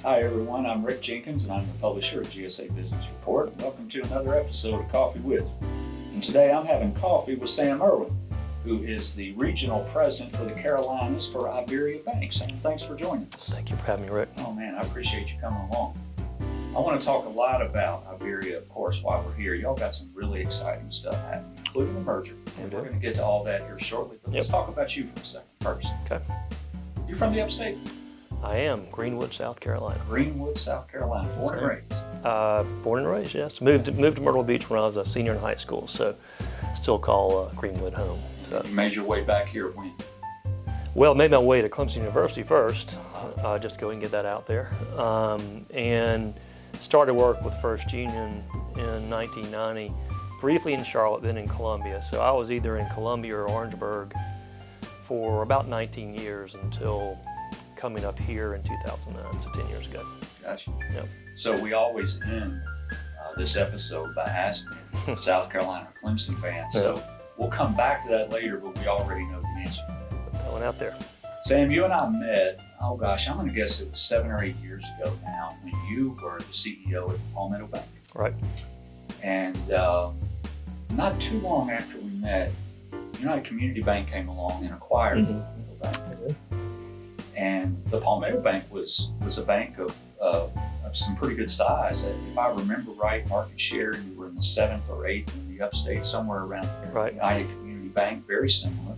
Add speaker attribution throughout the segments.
Speaker 1: Hi everyone, I'm Rick Jenkins and I'm the publisher of GSA Business Report. Welcome to another episode of Coffee With. And today I'm having coffee with Sam Erwin, who is the regional president for the Carolinas for IBERIABANK. Sam, thanks for joining us.
Speaker 2: Thank you for having me, Rick.
Speaker 1: Oh man, I appreciate you coming along. I want to talk a lot about Iberia, of course, while we're here. Y'all got some really exciting stuff happening, including the merger. And we're going to get to all that here shortly, but let's talk about you for a second first.
Speaker 2: Okay.
Speaker 1: You're from the Upstate?
Speaker 2: I am, Greenwood, South Carolina.
Speaker 1: Greenwood, South Carolina, born and raised?
Speaker 2: Born and raised, yes. Moved to Myrtle Beach when I was a senior in high school, so still call Greenwood home. So.
Speaker 1: You made your way back here when?
Speaker 2: Well, made my way to Clemson University first, just to go and get that out there, and started work with First Union in 1990, briefly in Charlotte, then in Columbia. So I was either in Columbia or Orangeburg for about 19 years until coming up here in 2009, so 10 years ago.
Speaker 1: Gotcha.
Speaker 2: Yep.
Speaker 1: So we always end this episode by asking South Carolina Clemson fans. So we'll come back to that later, but we already know the answer.
Speaker 2: Going out there.
Speaker 1: Sam, you and I met, I'm going to guess it was 7 or 8 years ago now, when you were the CEO at Palmetto Bank.
Speaker 2: Right.
Speaker 1: And not too long after we met, United Community Bank came along and acquired the Palmetto Bank. And the Palmetto Bank was a bank of some pretty good size. If I remember right, market share, you were in the 7th or 8th in the Upstate, somewhere around there.
Speaker 2: Right.
Speaker 1: United Community Bank, very similar.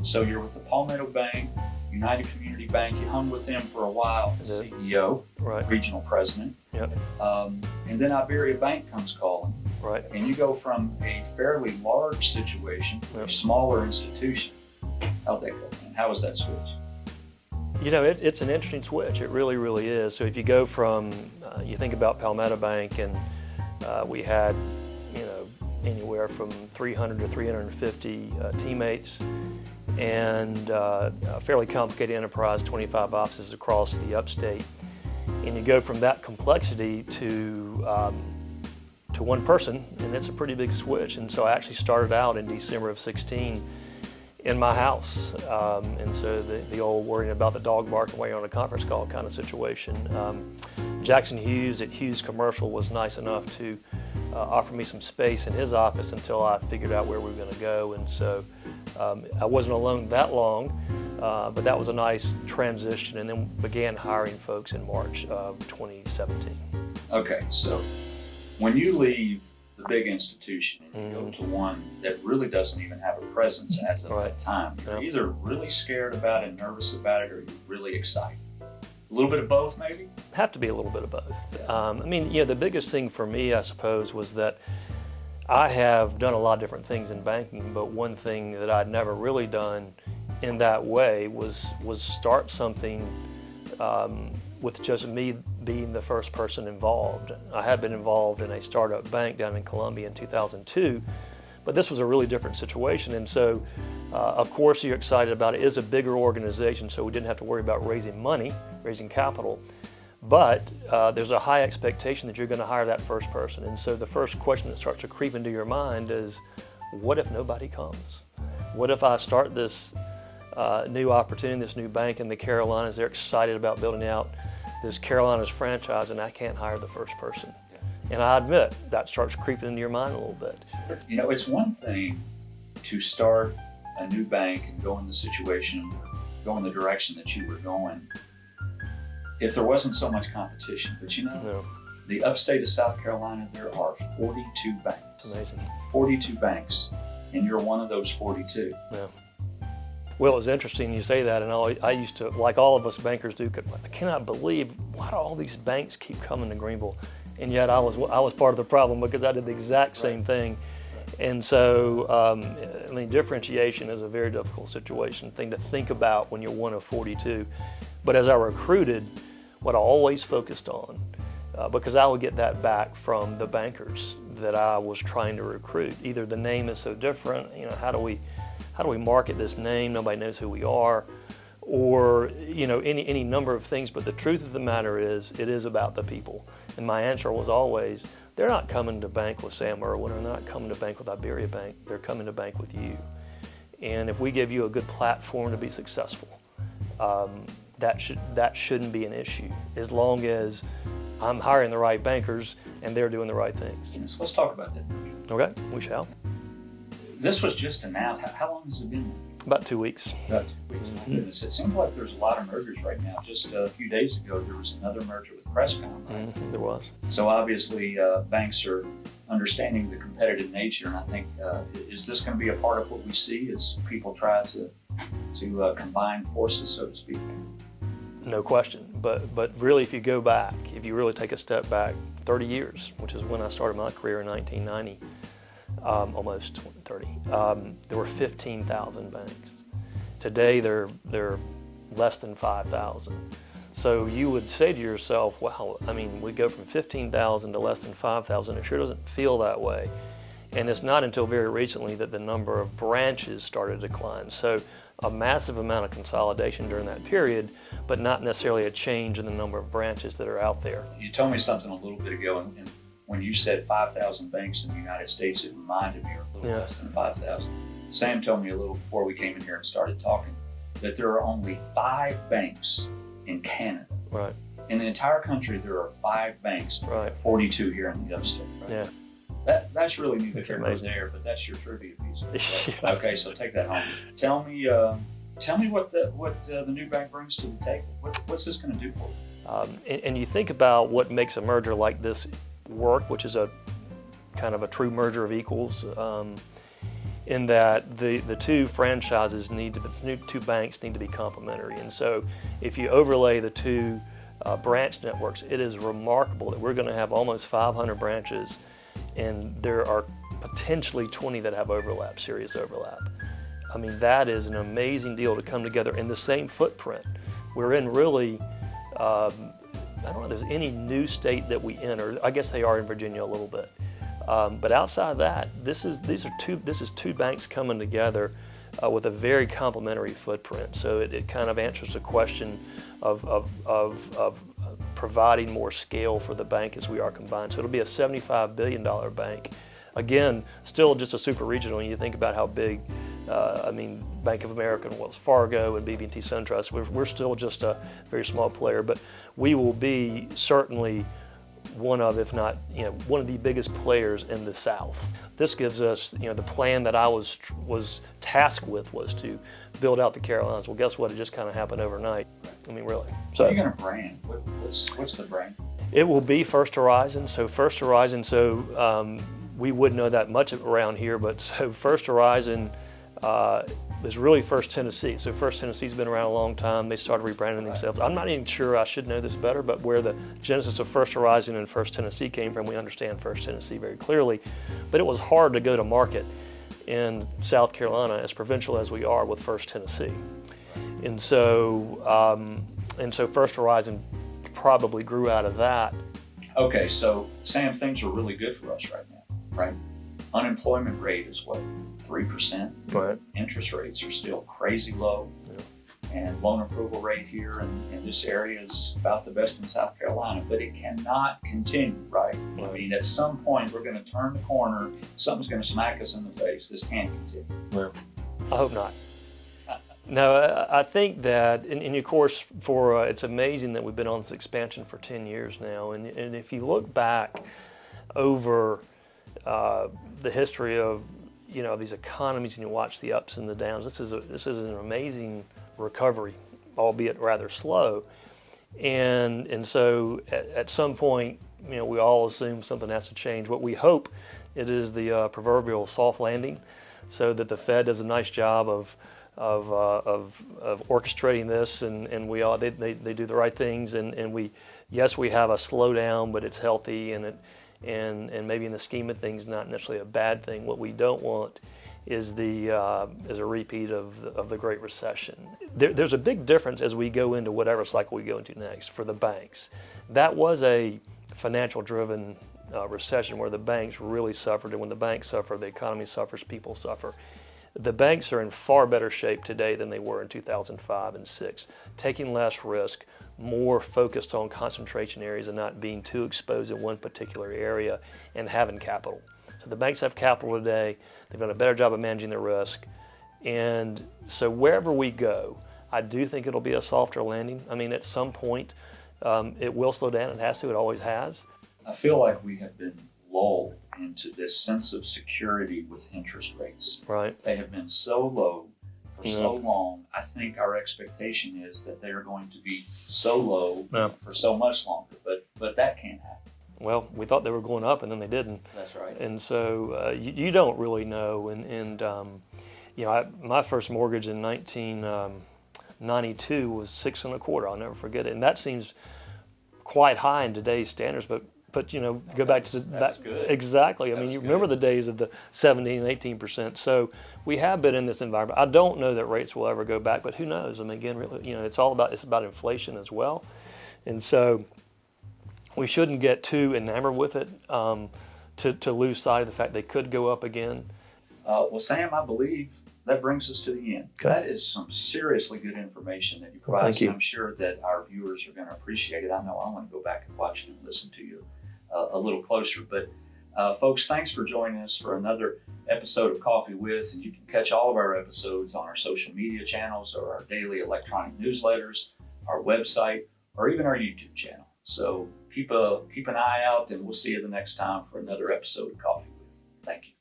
Speaker 1: So you're with the Palmetto Bank, United Community Bank. You hung with them for a while, CEO,
Speaker 2: right.
Speaker 1: Regional president.
Speaker 2: Yep.
Speaker 1: And then IBERIABANK comes calling.
Speaker 2: Right.
Speaker 1: And you go from a fairly large situation to a smaller institution. How'd that go, man? How was that switch?
Speaker 2: It's an interesting switch. It really, really is. So if you go from, you think about Palmetto Bank, and we had, anywhere from 300 to 350 teammates, and a fairly complicated enterprise, 25 offices across the Upstate. And you go from that complexity to one person, and it's a pretty big switch. And so I actually started out in December of 16 in my house, and so the old worrying about the dog barking while you're on a conference call kind of situation. Jackson Hughes at Hughes Commercial was nice enough to offer me some space in his office until I figured out where we were going to go, and so I wasn't alone that long, but that was a nice transition, and then began hiring folks in March of 2017.
Speaker 1: Okay, so when you leave the big institution and you go to one that really doesn't even have a presence at that time, you're either really scared about it, nervous about it, or you're really excited. A little bit of both, maybe?
Speaker 2: Have to be a little bit of both. The biggest thing for me, I suppose, was that I have done a lot of different things in banking, but one thing that I'd never really done in that way was start something with just me being the first person involved. I had been involved in a startup bank down in Columbia in 2002, but this was a really different situation. And so, of course, you're excited about it. It is a bigger organization, so we didn't have to worry about raising capital. But there's a high expectation that you're going to hire that first person. And so the first question that starts to creep into your mind is, what if nobody comes? What if I start this new opportunity, this new bank in the Carolinas? They're excited about building out this Carolinas franchise, and I can't hire the first person. And I admit, that starts creeping into your mind a little bit.
Speaker 1: It's one thing to start a new bank and go in the situation, go in the direction that you were going, if there wasn't so much competition. But the Upstate of South Carolina, there are 42 banks.
Speaker 2: It's amazing. 42
Speaker 1: banks, and you're one of those 42.
Speaker 2: Yeah. Well, it's interesting you say that, and I used to, like all of us bankers do, I cannot believe, why do all these banks keep coming to Greenville? And yet I was part of the problem, because I did the exact same thing. And so, differentiation is a very difficult thing to think about when you're one of 42. But as I recruited, what I always focused on, because I would get that back from the bankers that I was trying to recruit, either the name is so different, how do we market this name? Nobody knows who we are, or any number of things. But the truth of the matter is, it is about the people. And my answer was always, they're not coming to bank with Sam Erwin, or they're not coming to bank with IBERIABANK. They're coming to bank with you. And if we give you a good platform to be successful, that shouldn't be an issue as long as I'm hiring the right bankers and they're doing the right things.
Speaker 1: So let's talk about that.
Speaker 2: Okay, we shall.
Speaker 1: This was just announced. How long has it been?
Speaker 2: About 2 weeks.
Speaker 1: About 2 weeks. My goodness, it seems like there's a lot of mergers right now. Just a few days ago, there was another merger with Crestcom, right?
Speaker 2: There was.
Speaker 1: So obviously, banks are understanding the competitive nature, and I think is this going to be a part of what we see as people try to combine forces, so to speak?
Speaker 2: No question. But really, if you go back, if you really take a step back 30 years, which is when I started my career in 1990, almost 30, there were 15,000 banks. Today, they're less than 5,000. So you would say to yourself, wow, I mean, we go from 15,000 to less than 5,000. It sure doesn't feel that way. And it's not until very recently that the number of branches started to decline. So a massive amount of consolidation during that period, but not necessarily a change in the number of branches that are out there.
Speaker 1: You told me something a little bit ago, and when you said 5,000 banks in the United States, it reminded me of a little less than 5,000. Sam told me a little before we came in here and started talking that there are only 5 banks in Canada.
Speaker 2: Right.
Speaker 1: In the entire country, there are 5 banks.
Speaker 2: Right.
Speaker 1: 42 here in the Upstate. Right?
Speaker 2: Yeah.
Speaker 1: That's really neither here nor there, but that's your trivia piece. Right? Yeah. Okay, so take that home. Tell me what the new bank brings to the table. What's this going to do for you?
Speaker 2: And you think about what makes a merger like this work, which is a kind of a true merger of equals, in that the two franchises the two banks need to be complementary. And so if you overlay the two branch networks, it is remarkable that we're going to have almost 500 branches, and there are potentially 20 that have overlap, serious overlap. I mean, that is an amazing deal to come together in the same footprint. We're in really, I don't know if there's any new state that we enter. I guess they are in Virginia a little bit. But outside of that, this is two banks coming together with a very complementary footprint. So it kind of answers the question of providing more scale for the bank as we are combined. So it'll be a $75 billion bank. Again, still just a super regional. When you think about how big, Bank of America and Wells Fargo and BB&T SunTrust, we're still just a very small player, but we will be certainly one of, if not, one of the biggest players in the South. This gives us, the plan that I was tasked with was to build out the Carolinas. Well, guess what? It just kind of happened overnight. I mean, really.
Speaker 1: So, what are you going to brand? What's the brand?
Speaker 2: It will be First Horizon. So First Horizon. So we wouldn't know that much around here, but so First Horizon is really First Tennessee. So First Tennessee's been around a long time. They started rebranding themselves. I'm not even sure, I should know this better, but where the genesis of First Horizon and First Tennessee came from, we understand First Tennessee very clearly. But it was hard to go to market in South Carolina, as provincial as we are, with First Tennessee. And so First Horizon probably grew out of that.
Speaker 1: Okay, so Sam, things are really good for us right now, right? Unemployment rate is what, 3%?
Speaker 2: Right.
Speaker 1: Interest rates are still crazy low. Yeah. And loan approval rate here in this area is about the best in South Carolina, but it cannot continue, right? I mean, at some point we're going to turn the corner, something's going to smack us in the face. This can't continue.
Speaker 2: Well, I hope not. No, I think that, and of course, it's amazing that we've been on this expansion for 10 years now, and if you look back over the history of these economies and you watch the ups and the downs, this is an amazing recovery, albeit rather slow, and so at some point, we all assume something has to change. What we hope it is the proverbial soft landing, so that the Fed does a nice job of orchestrating this, and they do the right things, and we have a slowdown, but it's healthy, and maybe in the scheme of things not necessarily a bad thing. What we don't want is a repeat of the Great Recession. There's a big difference as we go into whatever cycle we go into next for the banks. That was a financial driven recession where the banks really suffered, and when the banks suffer, the economy suffers, people suffer. The banks are in far better shape today than they were in 2005 and 2006, taking less risk, more focused on concentration areas and not being too exposed in one particular area, and having capital. So the banks have capital today. They've done a better job of managing their risk. And so wherever we go, I do think it'll be a softer landing. I mean, at some point, it will slow down. It has to. It always has.
Speaker 1: I feel like we have been lulled into this sense of security with interest rates.
Speaker 2: Right.
Speaker 1: They have been so low for so long. I think our expectation is that they're going to be so low for so much longer, but that can't happen.
Speaker 2: Well, we thought they were going up, and then they didn't.
Speaker 1: That's right.
Speaker 2: And so you don't really know. And you know, my first mortgage in 1992 was 6 1/4. I'll never forget it. And that seems quite high in today's standards, but you know, go back to that.
Speaker 1: Good.
Speaker 2: Exactly. I mean, you remember the days of the 17, 18%. So we have been in this environment. I don't know that rates will ever go back, but who knows? I mean, again, really, you know, it's about inflation as well, and so we shouldn't get too enamored with it to lose sight of the fact they could go up again.
Speaker 1: Well, Sam, I believe that brings us to the end.
Speaker 2: Okay.
Speaker 1: That is some seriously good information that you provided.
Speaker 2: Thank you.
Speaker 1: I'm sure that our viewers are going to appreciate it. I know I want to go back and watch it and listen to you a little closer. But folks, thanks for joining us for another episode of Coffee With. And you can catch all of our episodes on our social media channels or our daily electronic newsletters, our website, or even our YouTube channel. So keep an eye out, and we'll see you the next time for another episode of Coffee With. Thank you.